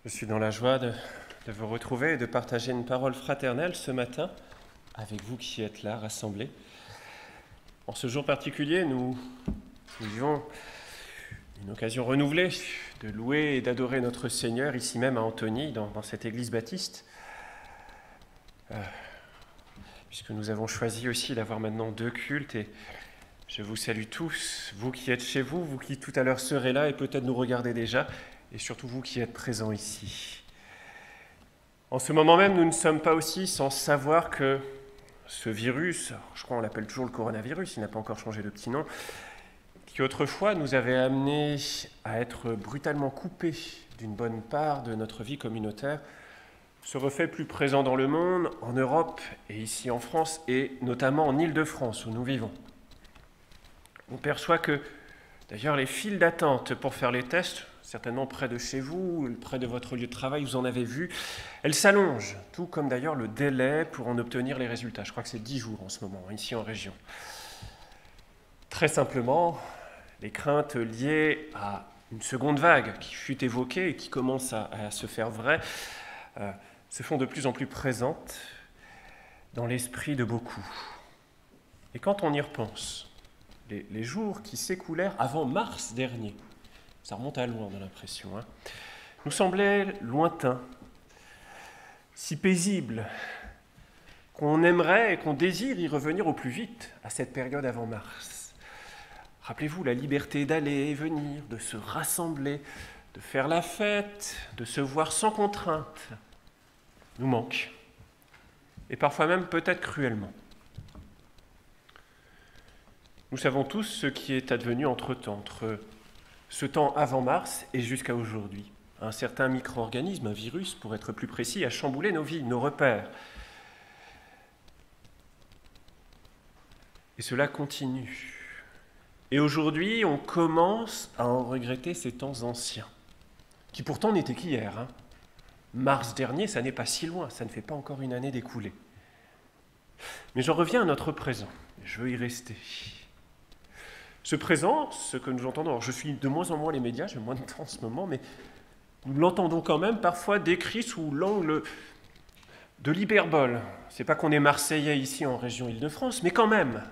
Je suis dans la joie de vous retrouver et de partager une parole fraternelle ce matin avec vous qui êtes là, rassemblés. En ce jour particulier, nous vivons une occasion renouvelée de louer et d'adorer notre Seigneur, ici même à Antony, dans cette église baptiste, puisque nous avons choisi aussi d'avoir maintenant 2 cultes. Et je vous salue tous, vous qui êtes chez vous, vous qui tout à l'heure serez là et peut-être nous regardez déjà, et surtout vous qui êtes présents ici. En ce moment même, nous ne sommes pas aussi sans savoir que ce virus, je crois qu'on l'appelle toujours le coronavirus, il n'a pas encore changé de petit nom, qui autrefois nous avait amenés à être brutalement coupés d'une bonne part de notre vie communautaire, se refait plus présent dans le monde, en Europe et ici en France, et notamment en Île-de-France où nous vivons. On perçoit que, d'ailleurs, les files d'attente pour faire les tests, certainement près de chez vous, près de votre lieu de travail, vous en avez vu, elles s'allongent, tout comme d'ailleurs le délai pour en obtenir les résultats. Je crois que c'est 10 jours en ce moment, ici en région. Très simplement, les craintes liées à une seconde vague qui fut évoquée et qui commence à se faire vraie, se font de plus en plus présentes dans l'esprit de beaucoup. Et quand on y repense, les jours qui s'écoulèrent avant mars dernier, ça remonte à loin, on a l'impression, nous semblaient lointains, si paisibles, qu'on aimerait et qu'on désire y revenir au plus vite à cette période avant mars. Rappelez-vous la liberté d'aller et venir, de se rassembler, de faire la fête, de se voir sans contrainte, nous manque, et parfois même peut-être cruellement. Nous savons tous ce qui est advenu entre-temps, entre ce temps avant mars et jusqu'à aujourd'hui. Un certain micro-organisme, un virus pour être plus précis, a chamboulé nos vies, nos repères. Et cela continue. Et aujourd'hui, on commence à en regretter ces temps anciens, qui pourtant n'étaient qu'hier. Mars dernier, ça n'est pas si loin, ça ne fait pas encore une année d'écoulée. Mais j'en reviens à notre présent, je veux y rester. Ce présent, ce que nous entendons, alors je suis de moins en moins les médias, j'ai moins de temps en ce moment, mais nous l'entendons quand même parfois décrit sous l'angle de l'hyperbole. C'est pas qu'on est Marseillais ici en région Île-de-France, mais quand même,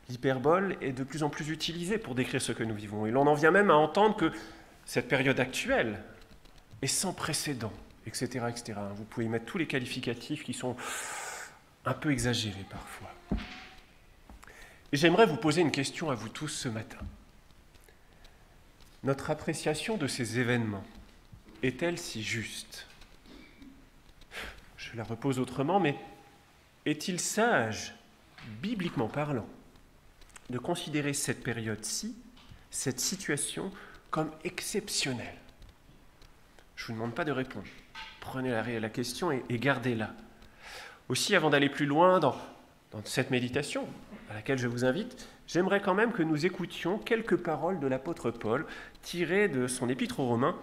l'hyperbole est de plus en plus utilisée pour décrire ce que nous vivons. Et l'on en vient même à entendre que cette période actuelle est sans précédent, etc., etc. Vous pouvez y mettre tous les qualificatifs qui sont un peu exagérés parfois. Et j'aimerais vous poser une question à vous tous ce matin. Notre appréciation de ces événements est-elle si juste ? Je la repose autrement, mais est-il sage, bibliquement parlant, de considérer cette période-ci, cette situation, comme exceptionnelle ? Je ne vous demande pas de répondre. Prenez la question et gardez-la. Aussi, avant d'aller plus loin dans cette méditation à laquelle je vous invite, j'aimerais quand même que nous écoutions quelques paroles de l'apôtre Paul tirées de son épître aux Romains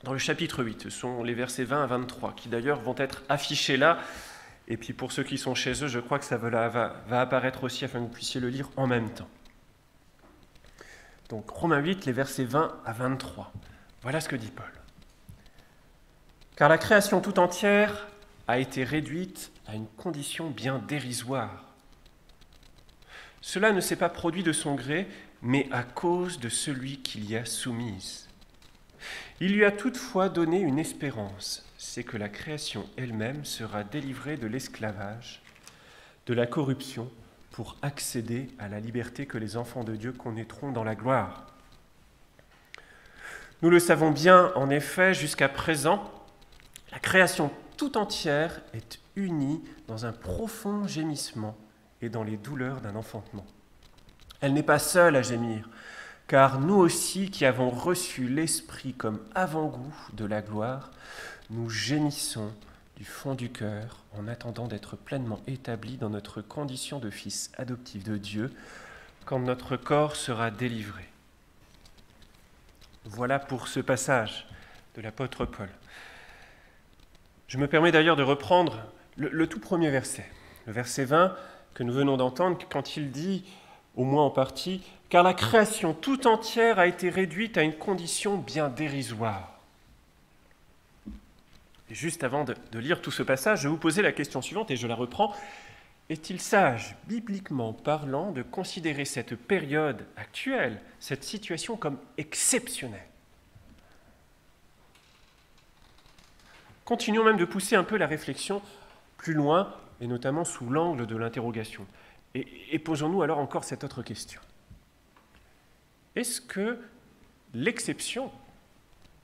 dans le chapitre 8. Ce sont les versets 20 à 23 qui d'ailleurs vont être affichés là. Et puis pour ceux qui sont chez eux, je crois que ça va apparaître aussi afin que vous puissiez le lire en même temps. Donc Romains 8, les versets 20 à 23. Voilà ce que dit Paul. Car la création tout entière a été réduite à une condition bien dérisoire. Cela ne s'est pas produit de son gré, mais à cause de celui qui l'y a soumise. Il lui a toutefois donné une espérance, c'est que la création elle-même sera délivrée de l'esclavage, de la corruption, pour accéder à la liberté que les enfants de Dieu connaîtront dans la gloire. Nous le savons bien, en effet, jusqu'à présent, la création tout entière est unie dans un profond gémissement et dans les douleurs d'un enfantement. Elle n'est pas seule à gémir, car nous aussi qui avons reçu l'Esprit comme avant-goût de la gloire, nous gémissons du fond du cœur en attendant d'être pleinement établis dans notre condition de fils adoptifs de Dieu, quand notre corps sera délivré. Voilà pour ce passage de l'apôtre Paul. Je me permets d'ailleurs de reprendre le tout premier verset, le verset 20 que nous venons d'entendre, quand il dit, au moins en partie, « Car la création tout entière a été réduite à une condition bien dérisoire. » Et juste avant de lire tout ce passage, je vous posais la question suivante, et je la reprends. Est-il sage, bibliquement parlant, de considérer cette période actuelle, cette situation comme exceptionnelle? Continuons même de pousser un peu la réflexion plus loin, et notamment sous l'angle de l'interrogation. Et posons-nous alors encore cette autre question. Est-ce que l'exception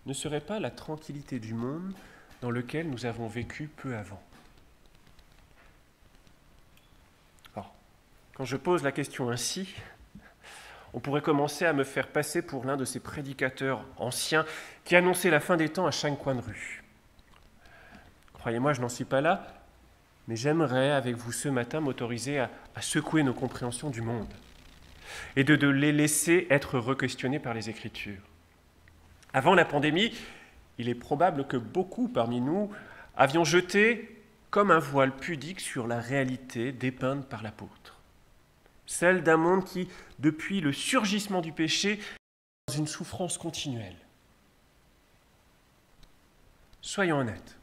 ne serait pas la tranquillité du monde dans lequel nous avons vécu peu avant? Alors, quand je pose la question ainsi, on pourrait commencer à me faire passer pour l'un de ces prédicateurs anciens qui annonçaient la fin des temps à chaque coin de rue. Croyez-moi, je n'en suis pas là, mais j'aimerais, avec vous ce matin, m'autoriser à secouer nos compréhensions du monde et de les laisser être re-questionnés par les Écritures. Avant la pandémie, il est probable que beaucoup parmi nous avions jeté comme un voile pudique sur la réalité dépeinte par l'apôtre. Celle d'un monde qui, depuis le surgissement du péché, est dans une souffrance continuelle. Soyons honnêtes.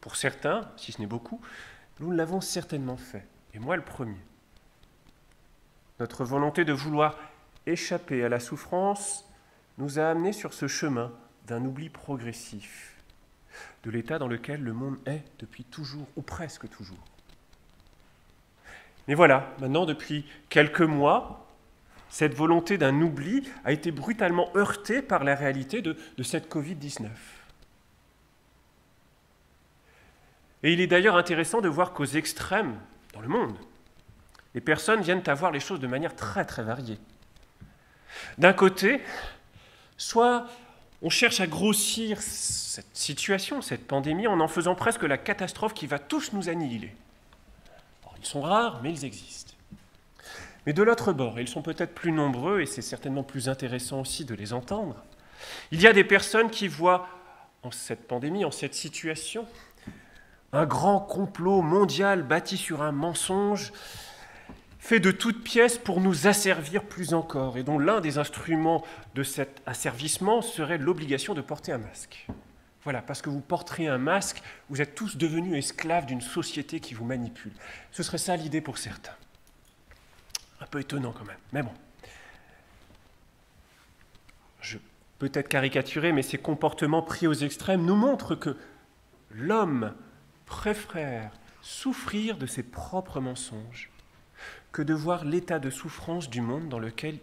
Pour certains, si ce n'est beaucoup, nous l'avons certainement fait, et moi le premier. Notre volonté de vouloir échapper à la souffrance nous a amenés sur ce chemin d'un oubli progressif, de l'état dans lequel le monde est depuis toujours, ou presque toujours. Mais voilà, maintenant, depuis quelques mois, cette volonté d'un oubli a été brutalement heurtée par la réalité de cette Covid-19. Et il est d'ailleurs intéressant de voir qu'aux extrêmes, dans le monde, les personnes viennent à voir les choses de manière très très variée. D'un côté, soit on cherche à grossir cette situation, cette pandémie, en faisant presque la catastrophe qui va tous nous annihiler. Alors, ils sont rares, mais ils existent. Mais de l'autre bord, et ils sont peut-être plus nombreux, et c'est certainement plus intéressant aussi de les entendre, il y a des personnes qui voient en cette pandémie, en cette situation, un grand complot mondial bâti sur un mensonge, fait de toutes pièces pour nous asservir plus encore, et dont l'un des instruments de cet asservissement serait l'obligation de porter un masque. Voilà, parce que vous porterez un masque, vous êtes tous devenus esclaves d'une société qui vous manipule. Ce serait ça l'idée pour certains. Un peu étonnant quand même, mais bon. Je peux être caricaturé, mais ces comportements pris aux extrêmes nous montrent que l'homme préfère souffrir de ses propres mensonges que de voir l'état de souffrance du monde dans lequel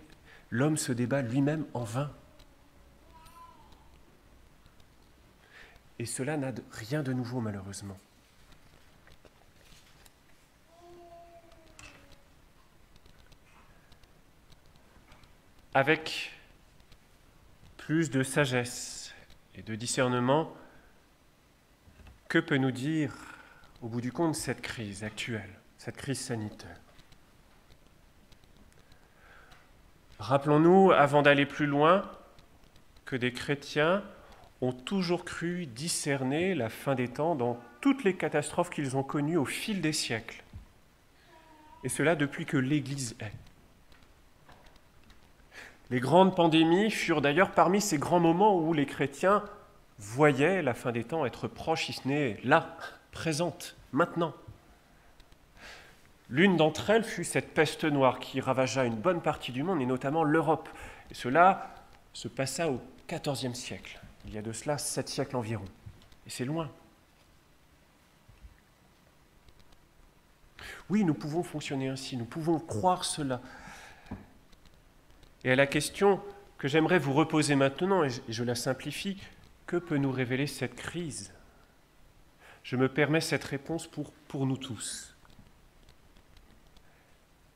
l'homme se débat lui-même en vain. Et cela n'a rien de nouveau, malheureusement. Avec plus de sagesse et de discernement, que peut nous dire, au bout du compte, cette crise actuelle, cette crise sanitaire? Rappelons-nous, avant d'aller plus loin, que des chrétiens ont toujours cru discerner la fin des temps dans toutes les catastrophes qu'ils ont connues au fil des siècles. Et cela depuis que l'Église est. Les grandes pandémies furent d'ailleurs parmi ces grands moments où les chrétiens voyaient la fin des temps être proche, si ce n'est là, présente, maintenant. L'une d'entre elles fut cette peste noire qui ravagea une bonne partie du monde, et notamment l'Europe. Et cela se passa au XIVe siècle, il y a de cela 7 siècles environ. Et c'est loin. Oui, nous pouvons fonctionner ainsi, nous pouvons croire cela. Et à la question que j'aimerais vous reposer maintenant, et je la simplifie, que peut nous révéler cette crise? Je me permets cette réponse pour nous tous.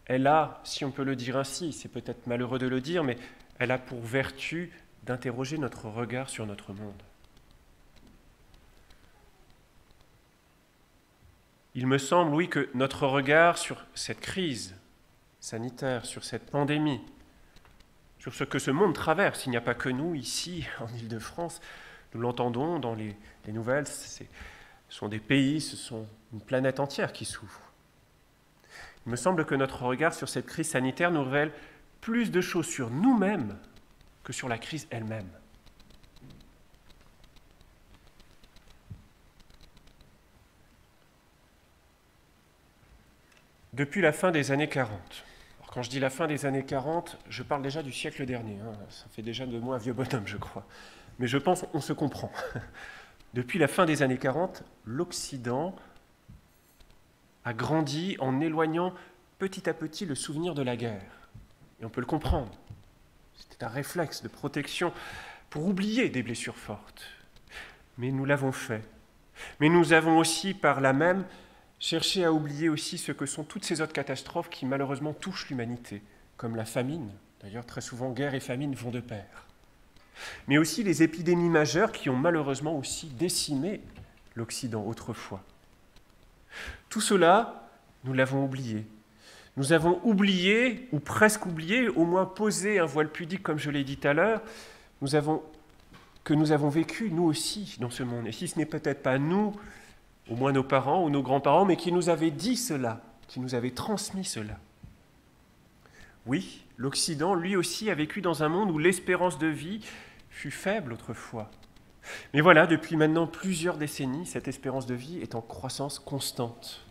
Elle a, si on peut le dire ainsi, c'est peut-être malheureux de le dire, mais elle a pour vertu d'interroger notre regard sur notre monde. Il me semble, oui, que notre regard sur cette crise sanitaire, sur cette pandémie, sur ce que ce monde traverse, il n'y a pas que nous ici, en Île-de-France, nous l'entendons dans les nouvelles, ce sont des pays, ce sont une planète entière qui souffre. Il me semble que notre regard sur cette crise sanitaire nous révèle plus de choses sur nous-mêmes que sur la crise elle-même. Depuis la fin des années 40. Alors, quand je dis la fin des années 40, je parle déjà du siècle dernier. Ça fait déjà de moi un vieux bonhomme, je crois. Mais je pense qu'on se comprend. Depuis la fin des années 40, l'Occident a grandi en éloignant petit à petit le souvenir de la guerre. Et on peut le comprendre. C'était un réflexe de protection pour oublier des blessures fortes. Mais nous l'avons fait. Mais nous avons aussi, par là même, cherché à oublier aussi ce que sont toutes ces autres catastrophes qui malheureusement touchent l'humanité, comme la famine. D'ailleurs, très souvent, guerre et famine vont de pair. Mais aussi les épidémies majeures qui ont malheureusement aussi décimé l'Occident autrefois. Tout cela, nous l'avons oublié. Nous avons oublié, ou presque oublié, au moins posé un voile pudique, comme je l'ai dit tout à l'heure, que nous avons vécu, nous aussi, dans ce monde. Et si ce n'est peut-être pas nous, au moins nos parents ou nos grands-parents, mais qui nous avaient dit cela, qui nous avaient transmis cela. Oui, l'Occident, lui aussi, a vécu dans un monde où l'espérance de vie fut faible autrefois. Mais voilà, depuis maintenant plusieurs décennies, cette espérance de vie est en croissance constante.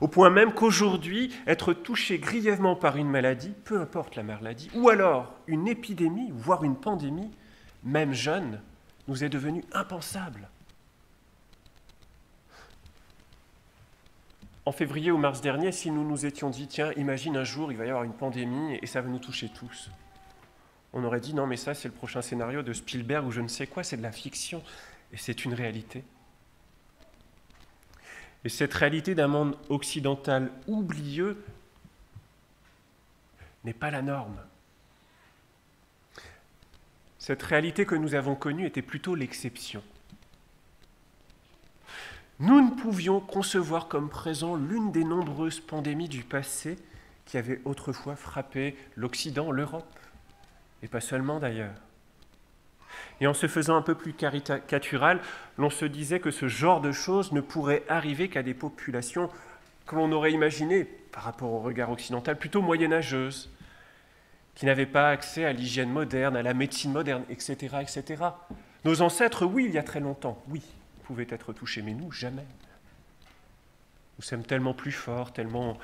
Au point même qu'aujourd'hui, être touché grièvement par une maladie, peu importe la maladie, ou alors une épidémie, voire une pandémie, même jeune, nous est devenu impensable. En février ou mars dernier, si nous nous étions dit, tiens, imagine un jour, il va y avoir une pandémie et ça va nous toucher tous, on aurait dit, non, mais ça, c'est le prochain scénario de Spielberg ou je ne sais quoi, c'est de la fiction, et c'est une réalité. Et cette réalité d'un monde occidental oublieux n'est pas la norme. Cette réalité que nous avons connue était plutôt l'exception. Nous ne pouvions concevoir comme présent l'une des nombreuses pandémies du passé qui avaient autrefois frappé l'Occident, l'Europe, et pas seulement d'ailleurs. Et en se faisant un peu plus caricatural, l'on se disait que ce genre de choses ne pourrait arriver qu'à des populations que l'on aurait imaginées, par rapport au regard occidental, plutôt moyenâgeuses, qui n'avaient pas accès à l'hygiène moderne, à la médecine moderne, etc., etc. Nos ancêtres, oui, il y a très longtemps, oui, pouvaient être touchés, mais nous, jamais. Nous sommes tellement plus forts, tellement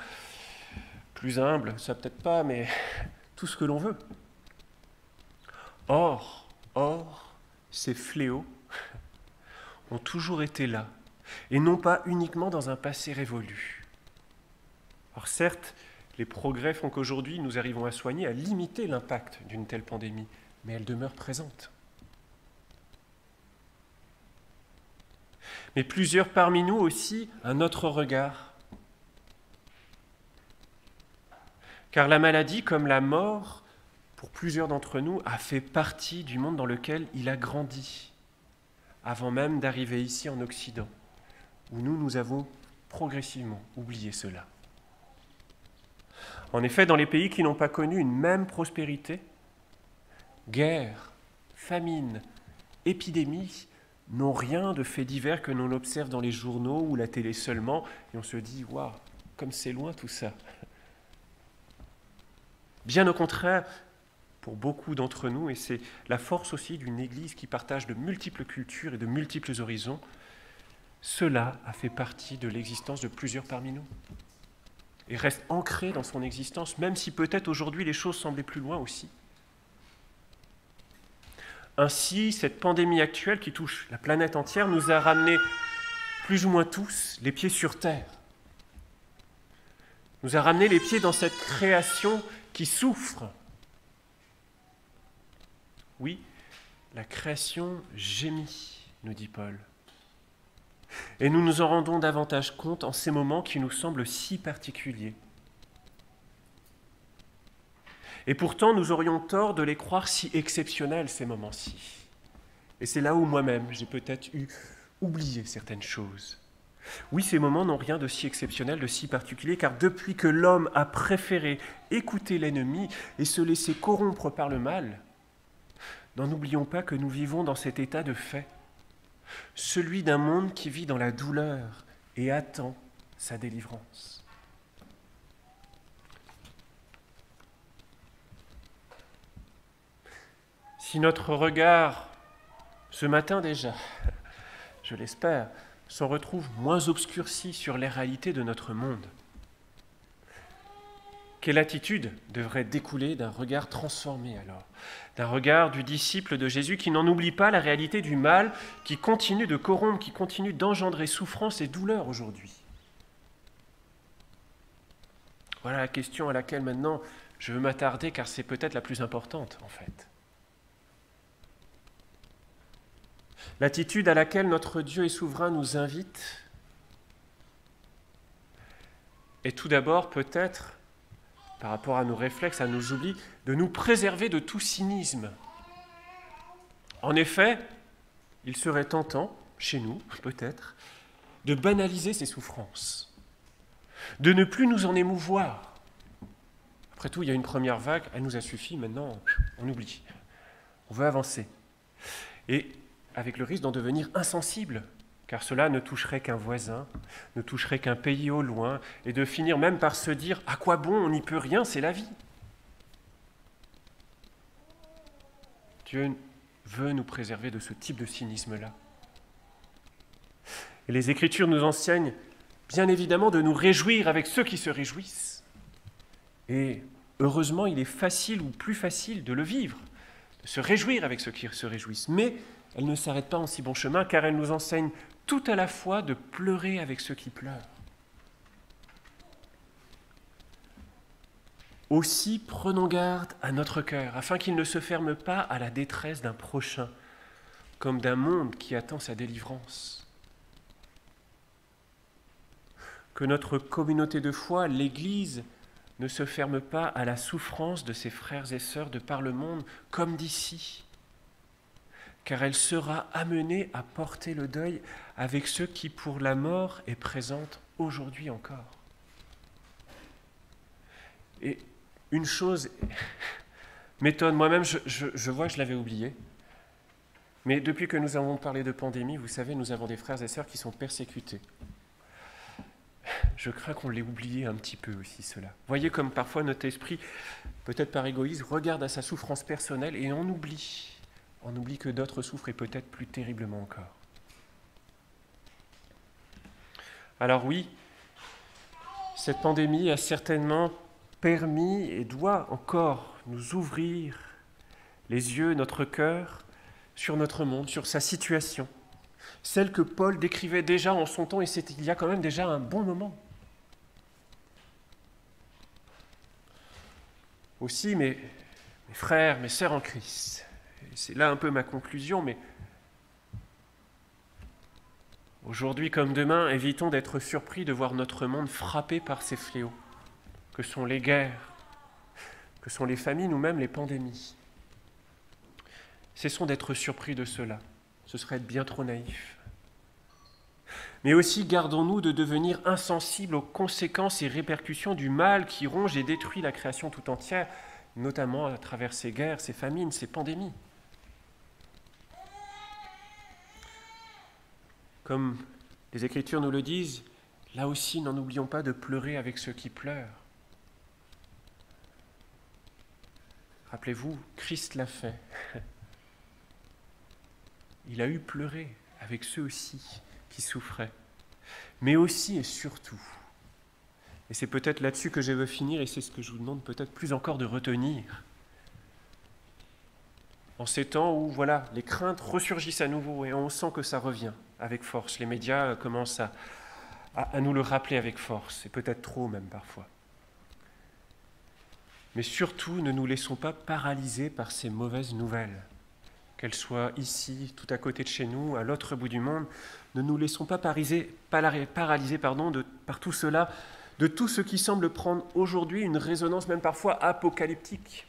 plus humbles, ça peut-être pas, mais tout ce que l'on veut. Or, ces fléaux ont toujours été là, et non pas uniquement dans un passé révolu. Or certes, les progrès font qu'aujourd'hui, nous arrivons à soigner, à limiter l'impact d'une telle pandémie, mais elle demeure présente. Mais plusieurs parmi nous aussi, un autre regard. Car la maladie, comme la mort, pour plusieurs d'entre nous, a fait partie du monde dans lequel il a grandi, avant même d'arriver ici en Occident, où nous avons progressivement oublié cela. En effet, dans les pays qui n'ont pas connu une même prospérité, guerre, famine, épidémie n'ont rien de fait divers que l'on observe dans les journaux ou la télé seulement, et on se dit « waouh, comme c'est loin tout ça ». Bien au contraire, pour beaucoup d'entre nous, et c'est la force aussi d'une Église qui partage de multiples cultures et de multiples horizons, cela a fait partie de l'existence de plusieurs parmi nous et reste ancré dans son existence, même si peut-être aujourd'hui les choses semblaient plus loin aussi. Ainsi, cette pandémie actuelle qui touche la planète entière nous a ramené plus ou moins tous les pieds sur terre, nous a ramené les pieds dans cette création qui souffre. Oui, la création gémit, nous dit Paul. Et nous nous en rendons davantage compte en ces moments qui nous semblent si particuliers. Et pourtant, nous aurions tort de les croire si exceptionnels, ces moments-ci. Et c'est là où moi-même, j'ai peut-être oublié certaines choses. Oui, ces moments n'ont rien de si exceptionnel, de si particulier, car depuis que l'homme a préféré écouter l'ennemi et se laisser corrompre par le mal, n'en oublions pas que nous vivons dans cet état de fait, celui d'un monde qui vit dans la douleur et attend sa délivrance. Si notre regard, ce matin déjà, je l'espère, s'en retrouve moins obscurci sur les réalités de notre monde, Quelle attitude devrait découler d'un regard transformé alors, d'un regard du disciple de Jésus qui n'en oublie pas la réalité du mal, qui continue de corrompre, qui continue d'engendrer souffrance et douleur aujourd'hui. Voilà la question à laquelle maintenant je veux m'attarder, car c'est peut-être la plus importante en fait. L'attitude à laquelle notre Dieu et souverain nous invite est tout d'abord peut-être, par rapport à nos réflexes, à nos oublis, de nous préserver de tout cynisme. En effet, il serait tentant, chez nous peut-être, de banaliser ces souffrances, de ne plus nous en émouvoir. Après tout, il y a une première vague, elle nous a suffi, maintenant on oublie. On veut avancer. Et avec le risque d'en devenir insensible, car cela ne toucherait qu'un voisin, ne toucherait qu'un pays au loin, et de finir même par se dire « à quoi bon, on n'y peut rien, c'est la vie ». Dieu veut nous préserver de ce type de cynisme-là. Et les Écritures nous enseignent bien évidemment de nous réjouir avec ceux qui se réjouissent. Et heureusement, il est facile ou plus facile de le vivre, de se réjouir avec ceux qui se réjouissent. Mais elle ne s'arrête pas en si bon chemin, car elle nous enseigne tout à la fois de pleurer avec ceux qui pleurent. Aussi, prenons garde à notre cœur, afin qu'il ne se ferme pas à la détresse d'un prochain, comme d'un monde qui attend sa délivrance. Que notre communauté de foi, l'Église, ne se ferme pas à la souffrance de ses frères et sœurs de par le monde, comme d'ici, car elle sera amenée à porter le deuil avec ceux qui, pour la mort, est présente aujourd'hui encore. Et une chose m'étonne, moi-même, je vois que je l'avais oublié, mais depuis que nous avons parlé de pandémie, vous savez, nous avons des frères et sœurs qui sont persécutés. Je crains qu'on l'ait oublié un petit peu aussi, cela. Voyez comme parfois notre esprit, peut-être par égoïsme, regarde à sa souffrance personnelle et on oublie que d'autres souffrent et peut-être plus terriblement encore. Alors oui, cette pandémie a certainement permis et doit encore nous ouvrir les yeux, notre cœur, sur notre monde, sur sa situation. Celle que Paul décrivait déjà en son temps, et c'était il y a quand même déjà un bon moment. Aussi, mes frères, mes sœurs en Christ, et c'est là un peu ma conclusion, mais aujourd'hui comme demain, évitons d'être surpris de voir notre monde frappé par ces fléaux, que sont les guerres, que sont les famines ou même les pandémies. Cessons d'être surpris de cela, ce serait être bien trop naïf. Mais aussi gardons-nous de devenir insensibles aux conséquences et répercussions du mal qui ronge et détruit la création tout entière, notamment à travers ces guerres, ces famines, ces pandémies. Comme les Écritures nous le disent, là aussi, n'en oublions pas de pleurer avec ceux qui pleurent. Rappelez-vous, Christ l'a fait. Il a eu pleuré avec ceux aussi qui souffraient, mais aussi et surtout, et c'est peut-être là-dessus que je veux finir, et c'est ce que je vous demande peut-être plus encore de retenir, en ces temps où voilà, les craintes ressurgissent à nouveau et on sent que ça revient avec force. Les médias commencent à nous le rappeler avec force, et peut-être trop même parfois. Mais surtout, ne nous laissons pas paralyser par ces mauvaises nouvelles. Qu'elles soient ici, tout à côté de chez nous, à l'autre bout du monde, ne nous laissons pas paralyser par tout cela, de tout ce qui semble prendre aujourd'hui une résonance même parfois apocalyptique.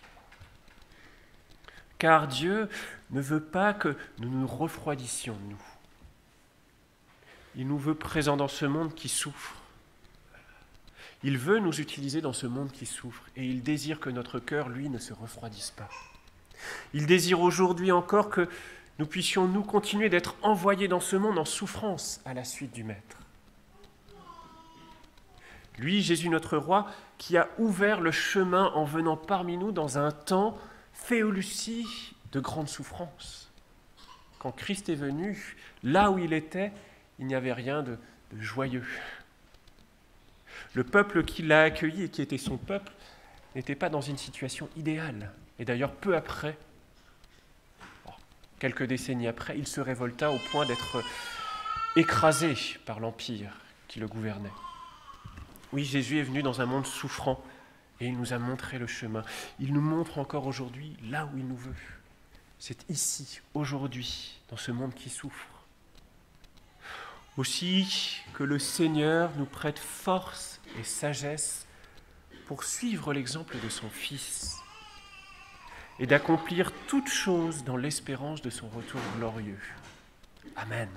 Car Dieu ne veut pas que nous nous refroidissions, nous. Il nous veut présents dans ce monde qui souffre. Il veut nous utiliser dans ce monde qui souffre et il désire que notre cœur, lui, ne se refroidisse pas. Il désire aujourd'hui encore que nous puissions, nous, continuer d'être envoyés dans ce monde en souffrance à la suite du Maître. Lui, Jésus notre Roi, qui a ouvert le chemin en venant parmi nous dans un temps fait aussi de grande souffrance. Quand Christ est venu, là où il était, il n'y avait rien de joyeux. Le peuple qui l'a accueilli et qui était son peuple n'était pas dans une situation idéale. Et d'ailleurs, peu après, quelques décennies après, il se révolta au point d'être écrasé par l'empire qui le gouvernait. Oui, Jésus est venu dans un monde souffrant et il nous a montré le chemin. Il nous montre encore aujourd'hui là où il nous veut. C'est ici, aujourd'hui, dans ce monde qui souffre. Aussi que le Seigneur nous prête force et sagesse pour suivre l'exemple de son Fils et d'accomplir toutes choses dans l'espérance de son retour glorieux. Amen.